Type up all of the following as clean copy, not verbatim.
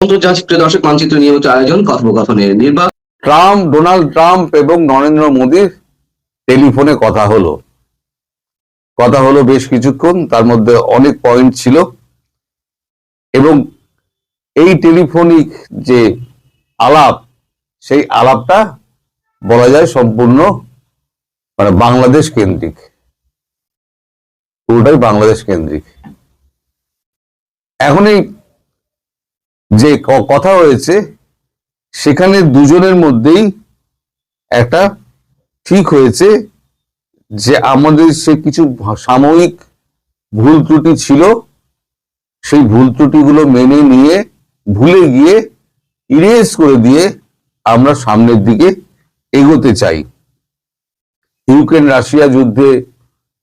প্রিয় দর্শক, মানচিত্র নিয়মিত আয়োজন কথোপকথনের নির্বাচন। ডোনাল্ড ট্রাম্প এবং নরেন্দ্র মোদীর টেলিফোনে কথা হলো বেশ কিছুক্ষণ, তার মধ্যে অনেক পয়েন্ট ছিল এবং এই টেলিফোনিক যে আলাপ, সেই আলাপটা বলা যায় সম্পূর্ণ বাংলাদেশ কেন্দ্রিক, পুরোটাই বাংলাদেশ কেন্দ্রিক। এখন এই যে কথা হয়েছে সেখানে দুজনের মধ্যেই একটা ঠিক হয়েছে যে আমাদের সে কিছু সাময়িক ভুল ত্রুটি ছিল, সেই ভুল ত্রুটিগুলো মেনে নিয়ে ভুলে গিয়ে ইরেজ করে দিয়ে আমরা সামনের দিকে এগোতে চাই। ইউক্রেন রাশিয়া যুদ্ধে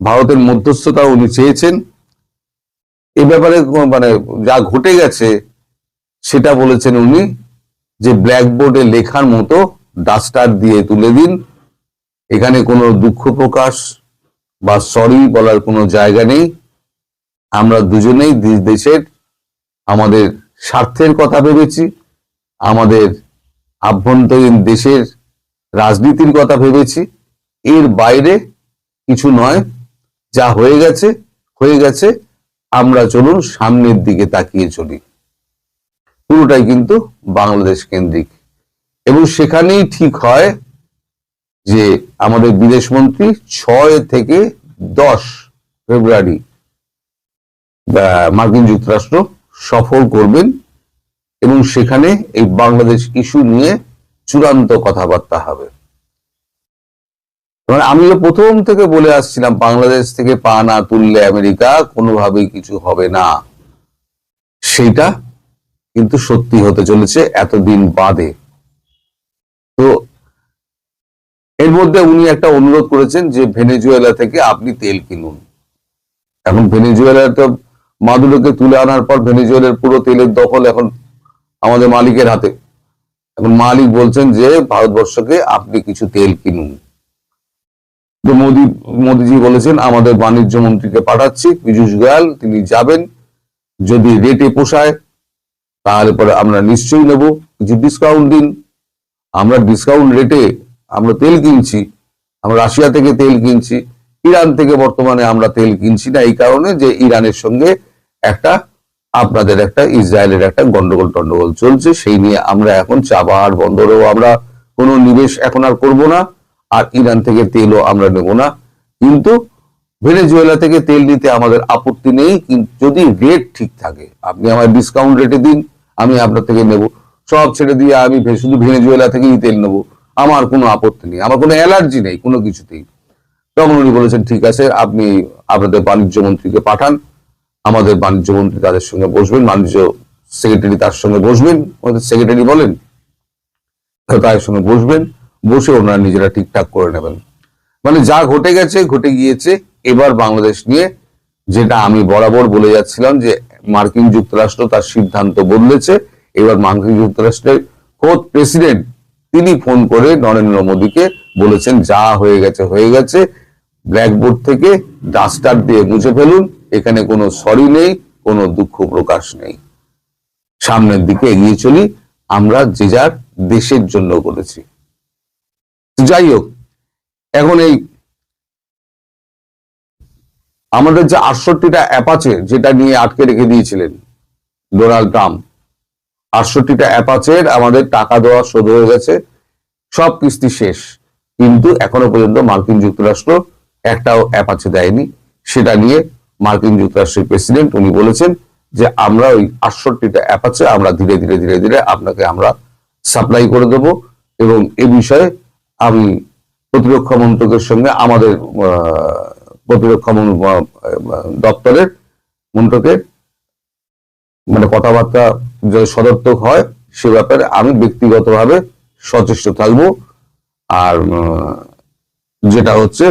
ভারতের মধ্যস্থতা উনি চেয়েছেন। এ ব্যাপারে যা ঘটে গেছে সেটা বলেছেন উনি যে ব্ল্যাকবোর্ডে লেখার মতো ডাস্টার দিয়ে তুলে দিন, এখানে কোনো দুঃখ প্রকাশ বা সরি বলার কোনো জায়গা নেই। আমরা দুজনেই দেশের আমাদের স্বার্থের কথা ভেবেছি, আমাদের আভ্যন্তরীণ দেশের রাজনীতির কথা ভেবেছি, এর বাইরে কিছু নয়। যা হয়ে গেছে, আমরা চলুন সামনের দিকে তাকিয়ে চলি। পুরোটাই কিন্তু বাংলাদেশ কেন্দ্রিক এবং সেখানেই ঠিক হয় যে আমাদের বিদেশমন্ত্রী 6 থেকে 10 ফেব্রুয়ারি মার্কিন যুক্তরাষ্ট্র সফর করবেন এবং সেখানে এই বাংলাদেশ ইস্যু নিয়ে চূড়ান্ত কথাবার্তা হবে। আমি প্রথম থেকে বলে আসছিলাম বাংলাদেশ থেকে পা না তুললে আমেরিকা কোনোভাবেই কিছু হবে না, সেইটা কিন্তু সত্যি হতে চলেছে এতদিন বাদে। তো এর মধ্যে উনি একটা অনুরোধ করেছেন যে ভেনেজুয়েলা থেকে আপনি তেল কিনুন। এখন ভেনেজুয়েলার তো মাদুরোকে তুলে আনার পর ভেনেজুয়েলার পুরো তেলের দখল এখন আমাদের মালিকের হাতে। এখন মালিক বলছেন যে ভারতবর্ষকে আপনি কিছু তেল কিনুন। তো মোদীজি বলেছেন আমাদের বাণিজ্য মন্ত্রীকে পাঠাচ্ছি, পীযূষ গোয়াল, তিনি যাবেন, যদি রেটে পোষায় তাহলে পরে আমরা নিশ্চয়ই নেব, কিছু ডিসকাউন্ট দিন। আমরা ডিসকাউন্ট রেটে আমরা তেল কিনছি, আমরা রাশিয়া থেকে তেল কিনছি, ইরান থেকে বর্তমানে আমরা তেল কিনছি না, এই কারণে যে ইরানের সঙ্গে আপনাদের ইসরায়েলের একটা গন্ডগোল চলছে, সেই নিয়ে আমরা এখন চাবাহার বন্দরেও আমরা কোনো নিবেশ এখন আর করবো না, আর ইরান থেকে তেলও আমরা নেব না। কিন্তু ভেনেজুয়েলা থেকে তেল নিতে আমাদের আপত্তি নেই, কিন্তু যদি রেট ঠিক থাকে, আপনি আমার ডিসকাউন্ট রেটে দিন, আমি আপনার থেকে নেব। সব ছেড়ে দিয়ে আমি শুধু ভেনেজুয়েলা থেকেই তেল নেবো, আমার কোনো আপত্তি নেই, আমার কোনো অ্যালার্জি নেই কোনো কিছুতেই। তখন উনি বলেছেন ঠিক আছে, আপনি আপনাদের বাণিজ্য মন্ত্রীকে পাঠান, আমাদের বাণিজ্য মন্ত্রী তাদের সঙ্গে বসবেন, বাণিজ্য সেক্রেটারি তার সঙ্গে বসবেন, আমাদের সেক্রেটারি বলেন, তাদের সঙ্গে বসবেন, বসে ওনারা নিজেরা ঠিকঠাক করে নেবেন। যা ঘটে গিয়েছে। এবার বাংলাদেশ নিয়ে যেটা আমি বরাবর বলে যাচ্ছিলাম যে মার্কিন যুক্তরাষ্ট্র তার সিদ্ধান্ত বদলেছে। এবার মার্কিন যুক্তরাষ্ট্রের খোদ প্রেসিডেন্ট তিনি ফোন করে নরেন্দ্র মোদীকে বলেছেন যা হয়ে গেছে, ব্ল্যাকবোর্ড থেকে ডাস্টার দিয়ে মুছে ফেলুন, এখানে কোনো সরি নেই, কোনো দুঃখ প্রকাশ নেই, সামনের দিকে এগিয়ে চলি, আমরা যে যার দেশের জন্য করেছি। যাই হোক, এখন এই আমাদের যে 68টা অ্যাপাচে যেটা নিয়ে আটকে রেখে দিয়েছিলেন ডোনাল্ড ট্রাম্প, 68টা অ্যাপাচের আমাদের টাকা দেওয়া শোধ হয়ে গেছে, সব কিস্তি শেষ, কিন্তু এখনো পর্যন্ত মার্কিন যুক্তরাষ্ট্র একটাও অ্যাপাচে দেয়নি। সেটা নিয়ে মার্কিন যুক্তরাষ্ট্রের প্রেসিডেন্ট উনি বলেছেন যে আমরা ওই 68টা অ্যাপাচে আমরা ধীরে ধীরে আপনাকে আমরা সাপ্লাই করে দেব, এবং এ বিষয়ে আমি প্রতিরক্ষা মন্ত্রকের সঙ্গে আমাদের প্রতিরক্ষা দপ্তরের মন্ত্রকের কথাবার্তা যদি সদর্থক হয় সে ব্যাপারে আমি ব্যক্তিগতভাবে সচেষ্ট থাকব। আর যেটা হচ্ছে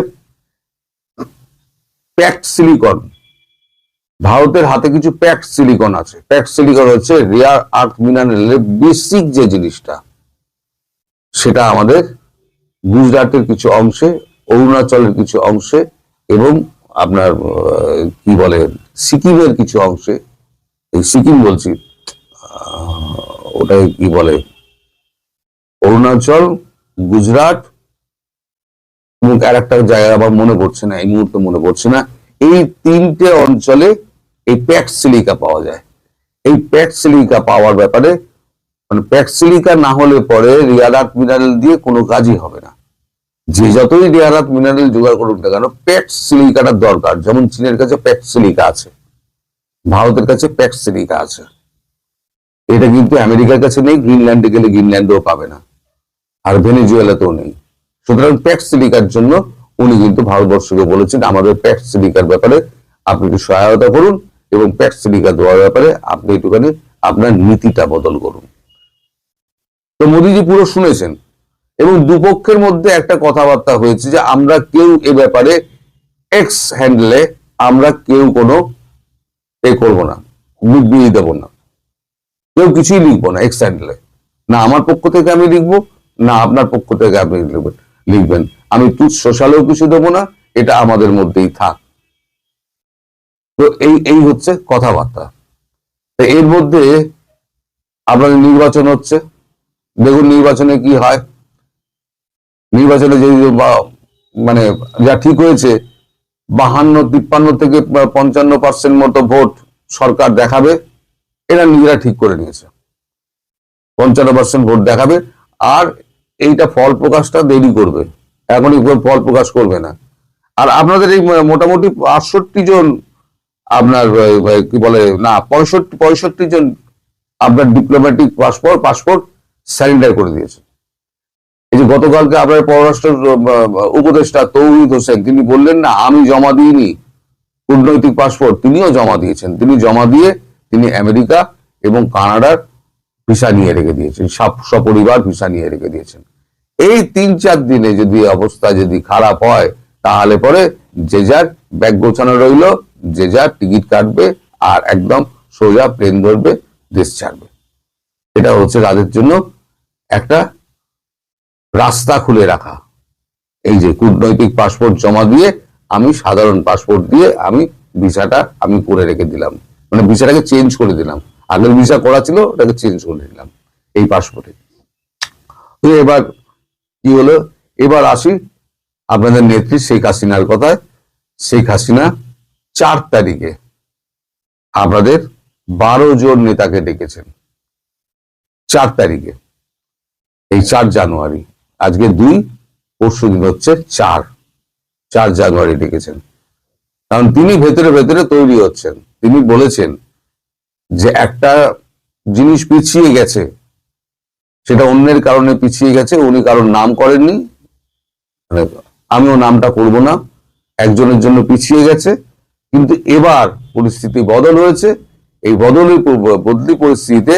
প্যাকড সিলিকন, ভারতের হাতে কিছু প্যাকড সিলিকন আছে। প্যাকড সিলিকন হচ্ছে রেয়ার আর্থ মিনারেলের বেসিক যে জিনিসটা, সেটা আমাদের গুজরাটের কিছু অংশে, অরুণাচলের কিছু অংশে এবং আপনার কি বলে সিকিমের কিছু অংশে, এই সিকিম বলছি কি বলে অরুণাচল, গুজরাট এবং আর একটা জায়গা আবার মনে পড়ছে না, এই মুহূর্তে মনে পড়ছে না, এই 3টে অঞ্চলে এই প্যাক্স সিলিকা পাওয়া যায়। এই প্যাক্স সিলিকা পাওয়ার ব্যাপারে মানে প্যাক্স সিলিকা না হলে পরে রিয়ার আর্থ মিনারেল দিয়ে কোনো কাজই হবে না। যে যতই রিয়ার আর্থ মিনারেল জোগাড় করুক না কেন, প্যাক্স সিলিকাটা দরকার। যেমন চীনের কাছে প্যাক্স সিলিকা আছে, ভারতের কাছে প্যাক্স সিলিকা আছে, এটা কিন্তু আমেরিকার কাছে নেই। গ্রিনল্যান্ডে গেলে গ্রিনল্যান্ডেও পাবে না, আর ভেনেজুয়েলাতেও নেই। সুতরাং প্যাক্স সিলিকার জন্য উনি কিন্তু ভারতবর্ষকে বলেছেন আমাদের প্যাক্স সিলিকার ব্যাপারে আপনি একটু সহায়তা করুন এবং প্যাক্স সিলিকা দেওয়ার ব্যাপারে আপনি একটুখানি আপনার নীতিটা বদল করুন। তো মোদীজি পুরো শুনেছেন এবং দুপক্ষের মধ্যে একটা কথাবার্তা হয়েছে যে আমরা কেউ এ ব্যাপারে এক্স হ্যান্ডেলে আমরা কেউ কোনো করবো না, বিবৃতি দেবো না, কেউ কিছুই লিখবো না এক্স হ্যান্ডেলে। না আমার পক্ষ থেকে আমি লিখবো, না আপনার পক্ষ থেকে আপনি লিখবেন। আমি ট্রুথ সোশ্যালেও কিছু দেবো না, এটা আমাদের মধ্যেই থাক। তো এই হচ্ছে কথাবার্তা। এর মধ্যে আপনাদের নির্বাচন হচ্ছে, দেখুন নির্বাচনে কি হয়। নির্বাচনে যে মানে যা ঠিক হয়েছে 52-53 থেকে 55% মতো ভোট সরকার দেখাবে, এরা নিজেরা ঠিক করে নিয়েছে। 55% ভোট দেখাবে, আর এইটা ফল প্রকাশটা দেরি করবে, এখনই ফল প্রকাশ করবে না। আর আপনাদের এই মোটামুটি 68 জন আপনার কি বলে না 65 জন আপনার ডিপ্লোম্যাটিক পাসপোর্ট স্যারেন্ডার করে দিয়েছে। এই যে গতকালকে আপনার পররাষ্ট্র উপদেষ্টা তৌহিদ হোসেন তিনি বললেন না আমি জমা দিইনি কূটনৈতিক পাসপোর্ট, তিনিও জমা দিয়েছেন। তিনি জমা দিয়ে তিনি আমেরিকা এবং কানাডার ভিসা নিয়ে রেখে দিয়েছেন, সপরিবার ভিসা নিয়ে রেখে দিয়েছেন। এই 3-4 দিনে যদি অবস্থা যদি খারাপ হয় তাহলে পরে যে যার ব্যাগ গোছানো রইল, যে যার টিকিট কাটবে আর একদম সোজা প্লেন ধরবে, দেশ ছাড়বে। এটা হচ্ছে তাদের জন্য একটা রাস্তা খুলে রাখা। এই যে কূটনৈতিক পাসপোর্ট জমা দিয়ে আমি সাধারণ পাসপোর্ট দিয়ে আমি ভিসাটা আমি করে রেখে দিলাম, মানে ভিসাটাকে চেঞ্জ করে দিলাম। আগের ভিসা করা ছিল ওটাকে চেঞ্জ করে দিলাম এই পাসপোর্টে। তো এবার কি হলো, এবার আসি আপনাদের নেত্রী শেখ হাসিনার কথায়। শেখ হাসিনা 4 তারিখে আপনাদের 12 জন নেতাকে ডেকেছেন। 4 তারিখে, এই 4 জানুয়ারি, আজকে 2, পরশু দিন হচ্ছে 4 জানুয়ারি ডেকেছেন। কারণ তিনি ভেতরে ভেতরে তৈরি হচ্ছেন। তিনি বলেছেন যে একটা জিনিস পিছিয়ে গেছে, সেটা অন্যের কারণে পিছিয়ে গেছে, উনি কারোর নাম করেননি, আমিও নামটা করব না, একজনের জন্য পিছিয়ে গেছে। কিন্তু এবার পরিস্থিতি বদল হয়েছে, এই বদলি পরিস্থিতিতে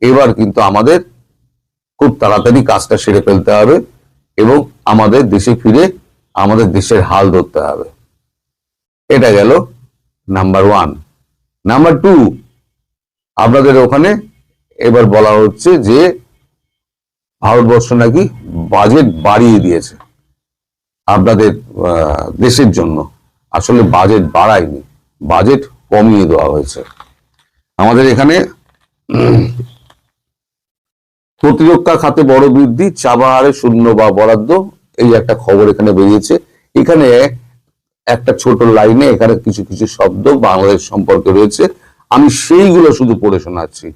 এবার কিন্তু আমাদের খুব তাড়াতাড়ি কাজটা সেরে ফেলতে হবে এবং আমাদের দেশে ফিরে আমাদের দেশের হাল ধরতে হবে। এটা গেল নাম্বার 1। নাম্বার 2, আপনাদের ওখানে এবার বলা হচ্ছে যে ভারতবর্ষ নাকি বাজেট বাড়িয়ে দিয়েছে আপনাদের দেশের জন্য। আসলে বাজেট বাড়ায়নি, বাজেট কমিয়ে দেওয়া হয়েছে। আমাদের এখানে প্রতিরক্ষা খাতে বড় বৃদ্ধি, চাবাহারে শূন্য বা বরাদ্দ, এই একটা খবর এখানে বেরিয়েছে। এখানে একটা ছোট লাইনে এখানে কিছু কিছু শব্দ বাংলাদেশ সম্পর্কে রয়েছে, আমি সেইগুলো শুধু পড়ে শোনাচ্ছি।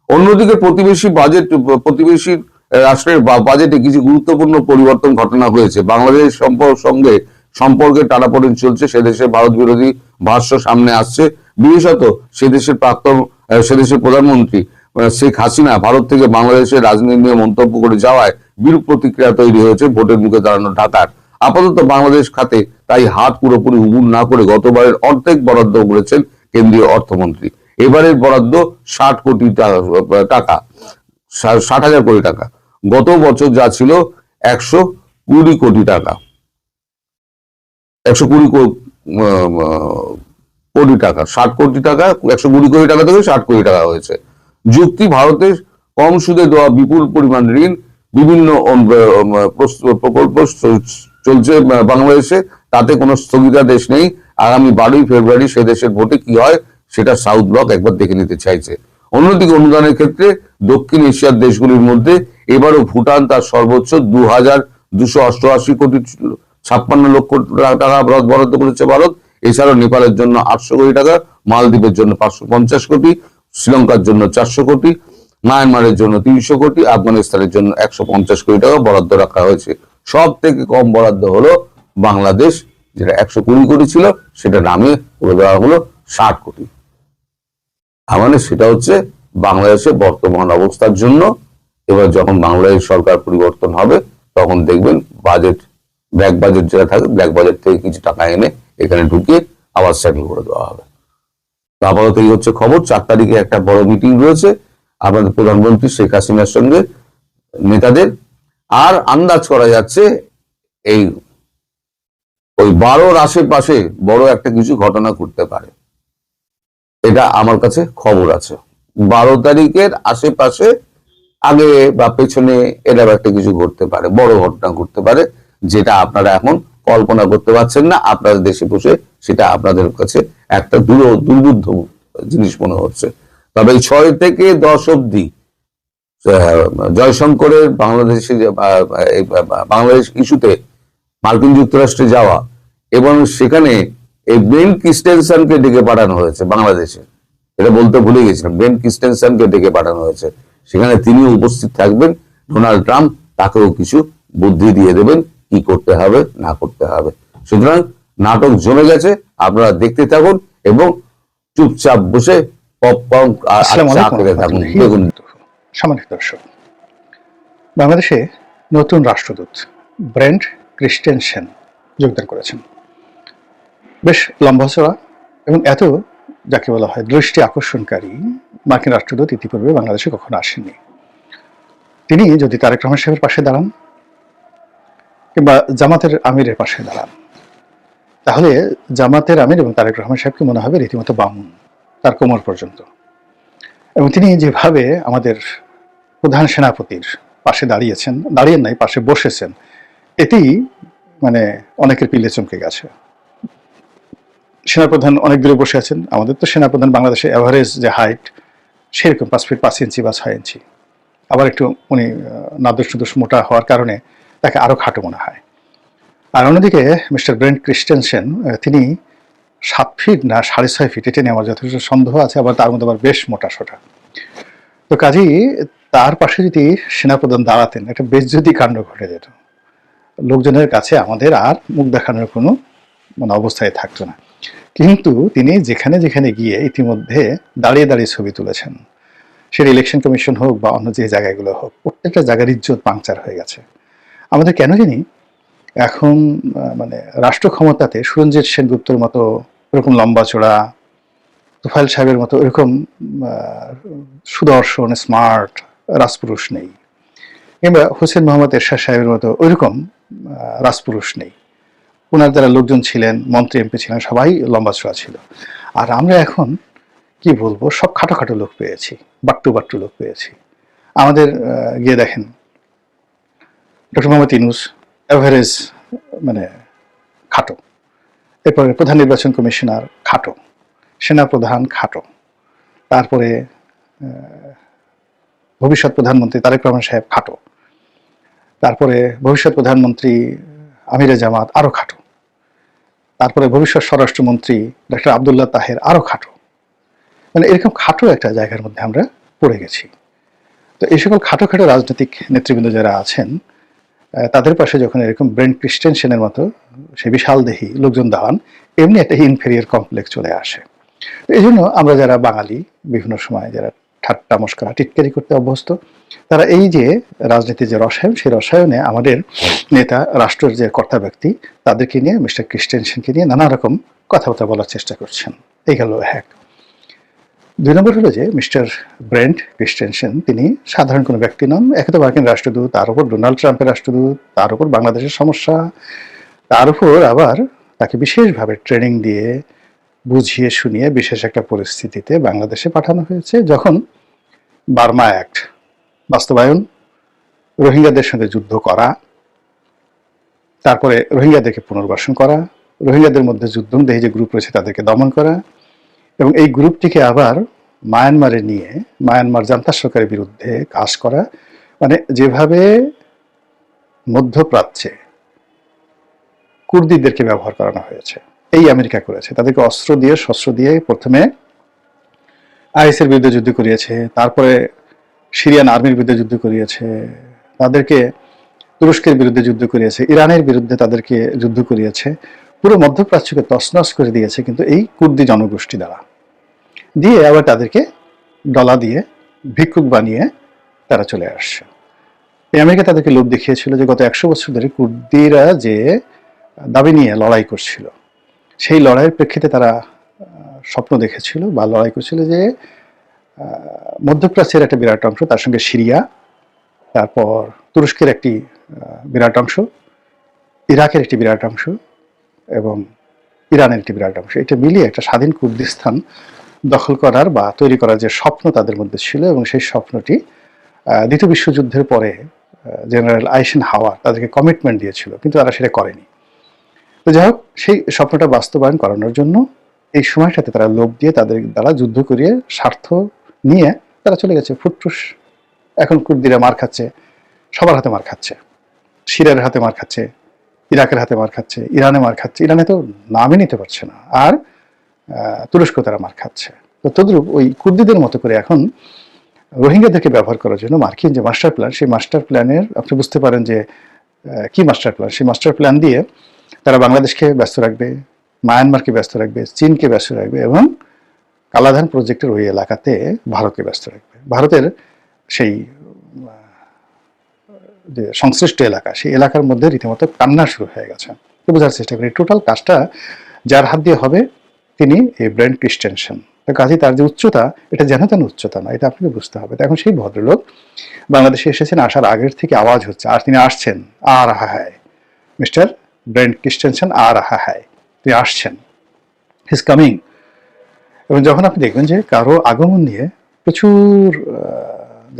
অন্যদিকে প্রতিবেশী রাষ্ট্রের বাজেটে কিছু গুরুত্বপূর্ণ পরিবর্তন ঘটনা হয়েছে। বাংলাদেশ সঙ্গে সম্পর্কে টানাপোড়েন চলছে, সে দেশে ভারত বিরোধী ভাষ্য সামনে আসছে। বিশেষত সে দেশের প্রধানমন্ত্রী শেখ হাসিনা ভারত থেকে বাংলাদেশের রাজনীতি নিয়ে মন্তব্য করে যাওয়ায় বিরূপ প্রতিক্রিয়া তৈরি হয়েছে ভোটের মুখে দাঁড়ানো ঢাকার। আপাতত বাংলাদেশ খাতে তাই হাত পুরোপুরি উবুর না করে গতবারের অর্ধেক বরাদ্দ করেছেন কেন্দ্রীয় অর্থমন্ত্রী। এবারের বরাদ্দ 60 কোটি টাকা, 60,000 কোটি টাকা। গত বছর যা ছিল 120 কোটি টাকা, 120 কোটি টাকা, 60 কোটি টাকা, 120 কোটি টাকা থেকে 60 কোটি টাকা হয়েছে। যুক্তি, ভারতের কম সুদে দেওয়া বিপুল পরিমাণ ঋণ, বিভিন্ন প্রকল্প চলছে বাংলাদেশে, তাতে কোনো স্থগিতাদেশ নেই। আগামী 12 ফেব্রুয়ারি সে দেশের ভোটে কি হয় সেটা সাউথ ব্লক একবার দেখে নিতে চাইছে। অন্যদিকে অনুদানের ক্ষেত্রে দক্ষিণ এশিয়ার দেশগুলির মধ্যে এবারও ভুটান তার সর্বোচ্চ 2,288 কোটি 56 লক্ষ টাকা বরাদ্দ করেছে ভারত। এছাড়াও নেপালের জন্য 800 কোটি টাকা, মালদ্বীপের জন্য 550 কোটি, শ্রীলঙ্কার জন্য 400 কোটি, মায়ানমারের জন্য 300 কোটি, আফগানিস্তানের জন্য 150 কোটি টাকা বরাদ্দ রাখা হয়েছে। সব থেকে কম বরাদ্দ হলো বাংলাদেশ, যেটা 120 কোটি ছিল, সেটা নামিয়ে করে দেওয়া হলো 60 কোটি। মানে সেটা হচ্ছে বাংলাদেশের বর্তমান অবস্থার জন্য। এবার যখন বাংলাদেশ সরকার পরিবর্তন হবে তখন দেখবেন বাজেট, ব্ল্যাক বাজেট যেটা থাকে, ব্ল্যাক বাজেট থেকে কিছু টাকা এনে এখানে ঢুকিয়ে আবার সেটেল করে দেওয়া হবে। তো আপাতত এই হচ্ছে খবর। 4 তারিখে একটা বড় মিটিং রয়েছে আমাদের প্রধানমন্ত্রী শেখ হাসিনার সঙ্গে নেতাদের। আর আন্দাজ করা যাচ্ছে এই ওই 12-র আশেপাশে বড় একটা কিছু ঘটনা ঘটতে পারে, এটা আমার কাছে খবর আছে। 12 তারিখের আশেপাশে আগে বা পেছনে এরকম একটা কিছু ঘটতে পারে, বড় ঘটনা ঘটতে পারে, যেটা আপনারা এখন কল্পনা করতে পারছেন না। আপনাদের দেশে বসে সেটা আপনাদের কাছে একটা দুর্বোধ্য জিনিস মনে হচ্ছে। তবে এই 6 থেকে 10 অব্দি জয়শঙ্করের বাংলাদেশ ইস্যুতে মার্কিন যুক্তরাষ্ট্রে যাওয়া এবং সেখানে এই বেন ক্রিস্টেনসনকে ডেকে পাঠানো হয়েছে বাংলাদেশে, এটা বলতে ভুলে গেছিলাম। বেন ক্রিস্টেনসনকে ডেকে পাঠানো হয়েছে, সেখানে তিনিও উপস্থিত থাকবেন। ডোনাল্ড ট্রাম্প তাকেও কিছু বুদ্ধি দিয়ে দেবেন কি করতে হবে না করতে হবে। সুতরাং নাটক জমে গেছে, আপনারা দেখতে থাকুন এবং চুপচাপ বসে পপকর্ন আর চা খেতে থাকুন। দেখুন, সম্মানিত দর্শক, বাংলাদেশে নতুন রাষ্ট্রদূত ব্রেন্ট ক্রিস্টেনসেন যোগদান করেছেন। বেশ লম্বা চড়া এবং এত যাকে বলা হয় দৃষ্টি আকর্ষণকারী মার্কিন রাষ্ট্রদূত ইতিপূর্বে বাংলাদেশে কখনো আসেননি। তিনি যদি তারেক রহমান সাহেবের পাশে দাঁড়ান কিংবা জামাতের আমিরের পাশে দাঁড়ান, তাহলে জামাতের আমির এবং তারেক রহমান সাহেবকে মনে হবে রীতিমতো বামুন, তার কোমর পর্যন্ত। এবং তিনি যেভাবে আমাদের প্রধান সেনাপতির পাশে দাঁড়িয়ে নাই, পাশে বসেছেন, এতেই মানে অনেকের পিলে চমকে গেছে। সেনাপ্রধান অনেক দূরে বসে আছেন। আমাদের তো সেনাপ্রধান বাংলাদেশে এভারেজ যে হাইট সেরকম 5 ফিট 5 ইঞ্চি বা 6 ইঞ্চি। আবার একটু উনি নাদুস মোটা হওয়ার কারণে তাকে আরো খাটো মনে হয়। আর অন্যদিকে মিস্টার ব্রেন্ট ক্রিস্টেনসেন, তিনি 7 ফিট না 6.5 ফিট, এটা নিয়ে আমার যথেষ্ট সন্দেহ আছে। আবার তার মধ্যে আবার বেশ মোটা সোটা। তো কাজেই তার পাশে যদি সেনাপ্রধান দাঁড়াতেন, একটা বেজ্জতি কাণ্ড ঘটে যেত। লোকজনের কাছে আমাদের আর মুখ দেখানোর কোনো অবস্থায় থাকতো না। কিন্তু তিনি যেখানে যেখানে গিয়ে ইতিমধ্যে দাঁড়িয়ে ছবি তুলেছেন, সেটা ইলেকশন কমিশন হোক বা অন্য যে জায়গাগুলো হোক, প্রত্যেকটা জায়গার ইজ্জত পাংচার হয়ে গেছে। আমাদের কেন জানি এখন রাষ্ট্র ক্ষমতাতে সুরঞ্জিত সেনগুপ্তর মতো এরকম লম্বা চড়া, তোফায়েল সাহেবের মতো এরকম সুদর্শন স্মার্ট রাজপুরুষ নেই, কিংবা হোসেন মোহাম্মদ এরশাদ সাহেবের মতো ওইরকম রাজপুরুষ নেই। ওনার যারা লোকজন ছিলেন, মন্ত্রী এমপি ছিলেন, সবাই লম্বা চড়া ছিল। আর আমরা এখন কি বলবো, সব খাটো লোক পেয়েছি, বাট্টু লোক পেয়েছি। আমাদের গিয়ে দেখেন ডক্টর মোহাম্মদ ইউনূস এভারেজ খাটো, এরপরে প্রধান নির্বাচন কমিশনার খাটো, সেনাপ্রধান খাটো, তারপরে ভবিষ্যৎ প্রধানমন্ত্রী তারেক রহমান সাহেব খাটো, তারপরে ভবিষ্যৎ প্রধানমন্ত্রী আমিরে জামাত আরো খাটো, তারপরে ভবিষ্যৎ স্বরাষ্ট্রমন্ত্রী ডক্টর আব্দুল্লাহ তাহের আরো খাটো। এরকম খাটো একটা জায়গার মধ্যে আমরা পড়ে গেছি। তো এই সকল খাটো রাজনৈতিক নেতৃবৃন্দ যারা আছেন, তাদের পাশে যখন এরকম ব্রেন্ট ক্রিস্টেনসেনের মতো সে বিশাল দেহী লোকজন দাঁড়ান, এমনি একটা ইনফেরিয়র কমপ্লেক্স চলে আসে। তো এই জন্য আমরা যারা বাঙালি বিভিন্ন সময় যারা ঠাট্টা মস্করা টিটকারি করতে অভ্যস্ত, তারা এই যে রাজনীতির যে রসায়ন, সেই রসায়নে আমাদের নেতা, রাষ্ট্রের যে কর্তা ব্যক্তি, তাদেরকে নিয়ে, মিস্টার ক্রিস্টেনসেনকে নিয়ে নানা রকম কথাবার্তা বলার চেষ্টা করছেন। এই গেল এক। 2 নম্বর হলো যে মিস্টার ব্রেন্ট ক্রিস্টেনসেন তিনি সাধারণ কোনো ব্যক্তি নন। একে তো মার্কিন রাষ্ট্রদূত, তার উপর ডোনাল্ড ট্রাম্পের রাষ্ট্রদূত, তার উপর বাংলাদেশের সমস্যা, তার উপর আবার তাকে বিশেষভাবে ট্রেনিং দিয়ে বুঝিয়ে শুনিয়ে বিশেষ একটা পরিস্থিতিতে বাংলাদেশে পাঠানো হয়েছে, যখন বার্মা অ্যাক্ট বাস্তবায়ন, রোহিঙ্গাদের সঙ্গে যুদ্ধ করা, তারপরে রোহিঙ্গাদেরকে পুনর্বাসন করা, রোহিঙ্গাদের মধ্যে যুদ্ধ দেহি যে গ্রুপ রয়েছে তাদেরকে দমন করা, এবং এই গ্রুপটিকে আবার মায়ানমারে নিয়ে মায়ানমার জান্তা সরকারের বিরুদ্ধে কাজ করা, মানে যেভাবে মধ্যপ্রাচ্যে কুর্দিদেরকে ব্যবহার করানো হয়েছে এই আমেরিকা করেছে। তাদেরকে অস্ত্র দিয়ে শস্ত্র দিয়ে প্রথমে আইএসের বিরুদ্ধে যুদ্ধ করিয়েছে, তারপরে সিরিয়ান আর্মির বিরুদ্ধে যুদ্ধ করিয়েছে, তাদেরকে তুরস্কের বিরুদ্ধে যুদ্ধ করিয়েছে, ইরানের বিরুদ্ধে তাদেরকে যুদ্ধ করিয়েছে, পুরো মধ্যপ্রাচ্যকে তছনছ করে দিয়েছে কিন্তু এই কুর্দি জনগোষ্ঠী দ্বারা। দিয়ে আবার তাদেরকে ডলা দিয়ে ভিক্ষুক বানিয়ে তারা চলে আসছে। এই আমেরিকা তাদেরকে লোভ দেখিয়েছিল যে গত 100 বছর ধরে কুর্দিরা যে দাবি নিয়ে লড়াই করছিল, সেই লড়াইয়ের প্রেক্ষিতে তারা স্বপ্ন দেখেছিল বা লড়াই করছিল যে মধ্যপ্রাচ্যের একটা বিরাট অংশ, তার সঙ্গে সিরিয়া, তারপর তুরস্কের একটি বিরাট অংশ, ইরাকের একটি বিরাট অংশ এবং ইরানের একটি বিরাট অংশ, এটা মিলিয়ে একটা স্বাধীন কুর্দিস্তান দখল করার বা তৈরি করার যে স্বপ্ন তাদের মধ্যে ছিল। এবং সেই স্বপ্নটি দ্বিতীয় বিশ্বযুদ্ধের পরে জেনারেল আইসেনহাওয়ার তাদেরকে কমিটমেন্ট দিয়েছিল, কিন্তু তারা সেটা করেনি। তো যাই হোক, সেই স্বপ্নটা বাস্তবায়ন করানোর জন্য এই সময়টাতে তারা লোভ দিয়ে তাদের দ্বারা যুদ্ধ করিয়ে স্বার্থ নিয়ে তারা চলে গেছে ফুটফুস। এখন কুর্দিরা মার খাচ্ছে, সবার হাতে মার খাচ্ছে, সিরিয়ার হাতে মার খাচ্ছে, ইরাকের হাতে মার খাচ্ছে, ইরানে মার খাচ্ছে, ইরানে তো নামই নিতে পারছে না, আর তুরস্ক তারা মার খাচ্ছে। তো তদ্রূপ ওই কুর্দিদের মতো করে এখন রোহিঙ্গাদেরকে ব্যবহার করার জন্য মার্কিন যে মাস্টার প্ল্যান, সেই মাস্টার প্ল্যানের আপনি বুঝতে পারেন যে কি মাস্টার প্ল্যান। সেই মাস্টার প্ল্যান দিয়ে তারা বাংলাদেশকে ব্যস্ত রাখবে, মায়ানমারকে ব্যস্ত রাখবে, চীনকে ব্যস্ত রাখবে এবং কালাধান প্রজেক্টের ওই এলাকাতে ভারতকে ব্যস্ত রাখবে। ভারতের সেই যে সংশ্লিষ্ট এলাকা, সেই এলাকার মধ্যে রীতিমতো কান্না শুরু হয়ে গেছে। বোঝার চেষ্টা করি টোটাল কাজটা যার হাত দিয়ে হবে তিনি এই ব্রেন্ট ক্রিস্টেনসেন। কাজে তার যে উচ্চতা, এটা যেন তেন উচ্চতা না, এটা আপনাকে বুঝতে হবে। এখন সেই ভদ্রলোক বাংলাদেশে এসেছেন, আসার আগের থেকে আওয়াজ হচ্ছে, আর তিনি আসছেন, আর হায় মিস্টার ব্রেন্ট ক্রিস্টেনসেন, আর হায় তিনি আসছেন, হি ইজ কামিং। এবং যখন আপনি দেখবেন যে কারো আগমন নিয়ে প্রচুর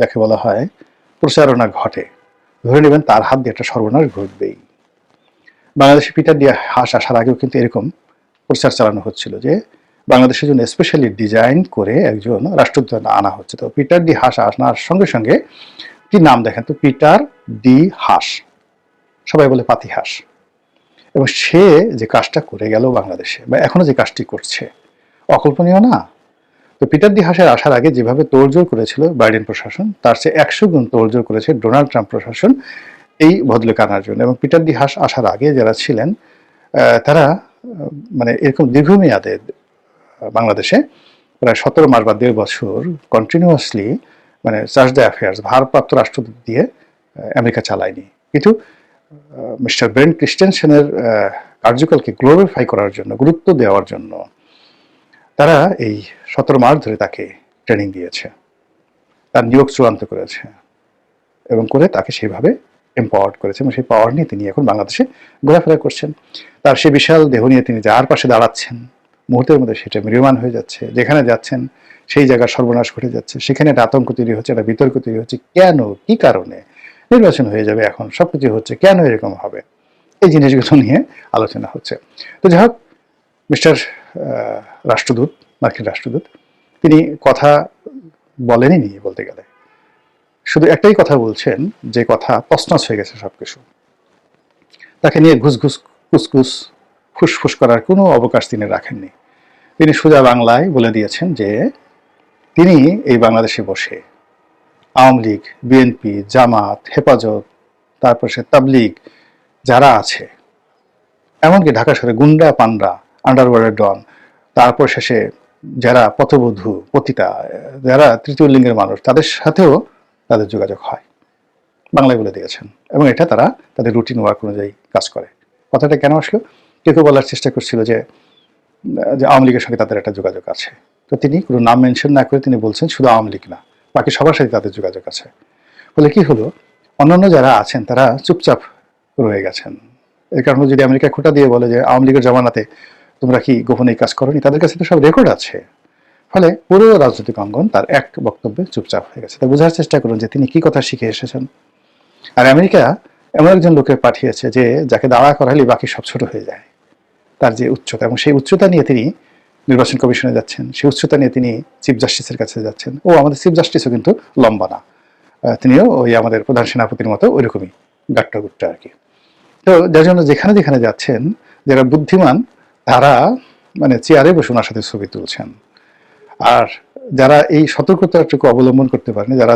যাকে বলা হয় প্রচারণা ঘটে, ধরে নেবেন তার হাত দিয়ে একটা সর্বনাশ ঘটবেই। বাংলাদেশে পিটার দিয়ে হাঁস আসার আগেও কিন্তু এরকম প্রচার চালানো হচ্ছিল যে বাংলাদেশের জন্য স্পেশালি ডিজাইন করে একজন রাষ্ট্রদূত আনা হচ্ছে। তো পিটার ডি হাঁস আনার সঙ্গে সঙ্গে কি নাম দেখেন তো, পিটার ডি হাঁস, সবাই বলে পাতি হাঁস। এবং সে যে কাজটা করে গেল বাংলাদেশে, বা এখনো যে কাজটি করছে, অকল্পনীয় না? তো পিটার ডি হাঁসের আসার আগে যেভাবে তোড়জোড় করেছিল বাইডেন প্রশাসন, তার চেয়ে 100 গুণ তোড়জোড় করেছে ডোনাল্ড ট্রাম্প প্রশাসন এই ভদ্রলোক আনার জন্য। এবং পিটার ডি হাঁস আসার আগে যারা ছিলেন তারা মানে এরকম দীর্ঘমেয়াদে বাংলাদেশে প্রায় 17 মাস বা 1.5 বছর কন্টিনিউয়াসলি মানে চার্জ দ্য অ্যাফেয়ার্স ভারপ্রাপ্ত রাষ্ট্রদূত দিয়ে আমেরিকা চালায়নি। কিন্তু মিস্টার ব্রেন্ট ক্রিস্টেনসেনের কার্যকালকে গ্লোরিফাই করার জন্য, গুরুত্ব দেওয়ার জন্য তারা এই 17 মাস ধরে তাকে ট্রেনিং দিয়েছে, তার নিয়োগ চূড়ান্ত করেছে এবং করে তাকে সেইভাবে এম্পাওয়ার্ড করেছে। এবং সেই পাওয়ার নিয়ে তিনি এখন বাংলাদেশে ঘোরাফেরা করছেন। তার সেই বিশাল দেহ নিয়ে তিনি যার পাশে দাঁড়াচ্ছেন, মুহূর্তের মধ্যে সেটা ম্রিয়মাণ হয়ে যাচ্ছে। যেখানে যাচ্ছেন সেই জায়গার সর্বনাশ ঘটে যাচ্ছে, সেখানে একটা আতঙ্ক তৈরি হচ্ছে, একটা বিতর্ক তৈরি হচ্ছে। কেন, কি কারণে নির্বাচন হয়ে যাবে, এখন সবকিছু হচ্ছে, কেন এরকম হবে, এই জিনিসগুলো নিয়ে আলোচনা হচ্ছে। তো যাই হোক, মিস্টার রাষ্ট্রদূত, মার্কিন রাষ্ট্রদূত, তিনি কথা বলেনই বলতে গেলে, শুধু একটাই কথা বলছেন, যে কথা তছনছ হয়ে গেছে সবকিছু। তাকে নিয়ে ঘুসঘুস কুসকুস ফুসফুস করার কোনো অবকাশ তিনি রাখেননি। তিনি সোজা বাংলায় বলে দিয়েছেন যে তিনি এই বাংলাদেশে বসে আওয়ামী লীগ, বিএনপি, জামাত, হেফাজত, তারপর সে তাবলিগ যারা আছে, এমনকি ঢাকা শহরে গুন্ডা পান্ডা, আন্ডারওয়ার্ল্ডের ডন, তারপর শেষে যারা পথবধূ পতিতা, যারা তৃতীয় লিঙ্গের মানুষ, তাদের সাথেও তাদের যোগাযোগ হয়, বাংলায় বলে দিয়েছেন। এবং এটা তারা তাদের রুটিন ওয়ার্ক অনুযায়ী কাজ করে। কথাটা কেন আসলো, কেউ বলার চেষ্টা করছিল যে আওয়ামী লীগের সঙ্গে তাদের একটা যোগাযোগ আছে। তো তিনি কোনো নাম মেনশন না করে তিনি বলছেন শুধু আওয়ামী লীগ না, বাকি সবার সাথে তাদের যোগাযোগ আছে। ফলে কি হলো, অন্যান্য যারা আছেন তারা চুপচাপ রয়ে গেছেন। এর কারণে যদি আমেরিকা খোঁটা দিয়ে বলে যে আওয়ামী লীগের জামানাতে তোমরা কি গোপনে কাজ করোনি, তাদের কাছে তো সব রেকর্ড আছে। ফলে পুরো রাজনৈতিক অঙ্গন তার এক বক্তব্যে চুপচাপ হয়ে গেছে। তা বোঝার চেষ্টা করুন যে তিনি কি কথা শিখে এসেছেন। আর আমেরিকা এমন একজন লোকে পাঠিয়েছে যে যাকে দাঁড়া করালে বাকি সব ছোট হয়ে যায়, তার যে উচ্চতা, এবং সেই উচ্চতা নিয়ে তিনি নির্বাচন কমিশনে যাচ্ছেন, সেই উচ্চতা নিয়ে তিনি চিফ জাস্টিসের কাছে যাচ্ছেন। ও আমাদের চিফ জাস্টিসও কিন্তু লম্বা না, তিনিও ওই আমাদের প্রধান সেনাপতির মতো ওইরকমই গাট্টা গুট্টা আর কি। তো যার জন্য যেখানে যেখানে যাচ্ছেন, যারা বুদ্ধিমান তারা মানে চেয়ারে বসে ওনার সাথে ছবি তুলছেন। আর যারা এই সতর্কতাটুকু অবলম্বন করতে পারেন, যারা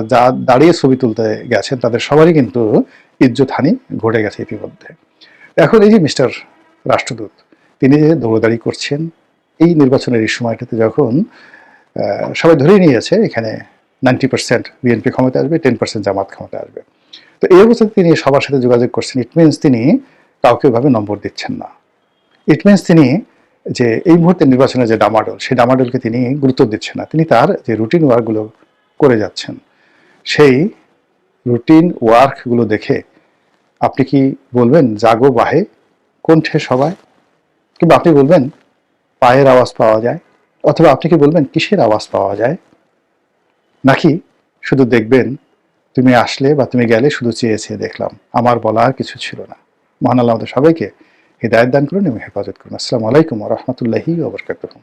দাঁড়িয়ে ছবি তুলতে গেছেন, তাদের সবারই কিন্তু ইজ্জত হানি ঘটে গেছে ইতিমধ্যে। এখন এই যে মিস্টার রাষ্ট্রদূত, তিনি যে দৌড়াদৌড়ি করছেন এই নির্বাচনের এই সময়টাতে, যখন সবাই ধরেই নিয়েছে এখানে 90% বিএনপি ক্ষমতা আসবে, 10% জামাত ক্ষমতা আসবে, তো এই অবস্থায় তিনি সবার সাথে যোগাযোগ করছেন। ইট মিনস তিনি কাউকে ভাবে নম্বর দিচ্ছেন না। ইট মিনস তিনি যে এই মুহূর্তে নির্বাচনের যে ডামাডোল, সেই ডামাডোলকে তিনি গুরুত্ব দিচ্ছেন না। তিনি তার যে রুটিন ওয়ার্কগুলো করে যাচ্ছেন, সেই রুটিন ওয়ার্কগুলো দেখে আপনি কি বলবেন জাগো বাহে কণ্ঠে সবাই, কিংবা আপনি বলবেন পায়ের আওয়াজ পাওয়া যায়, অথবা আপনি কি বলবেন কিসের আওয়াজ পাওয়া যায়, নাকি শুধু দেখবেন তুমি আসলে বা তুমি গেলে শুধু চেয়ে চেয়ে দেখলাম, আমার বলার কিছু ছিল না। মহান আল্লাহ আমাদের সবাইকে হিদায়াত দান করুন এবং হেফাজত করুন। আসসালামু আলাইকুম ওয়া রাহমাতুল্লাহি ওয়া বারাকাতুহু।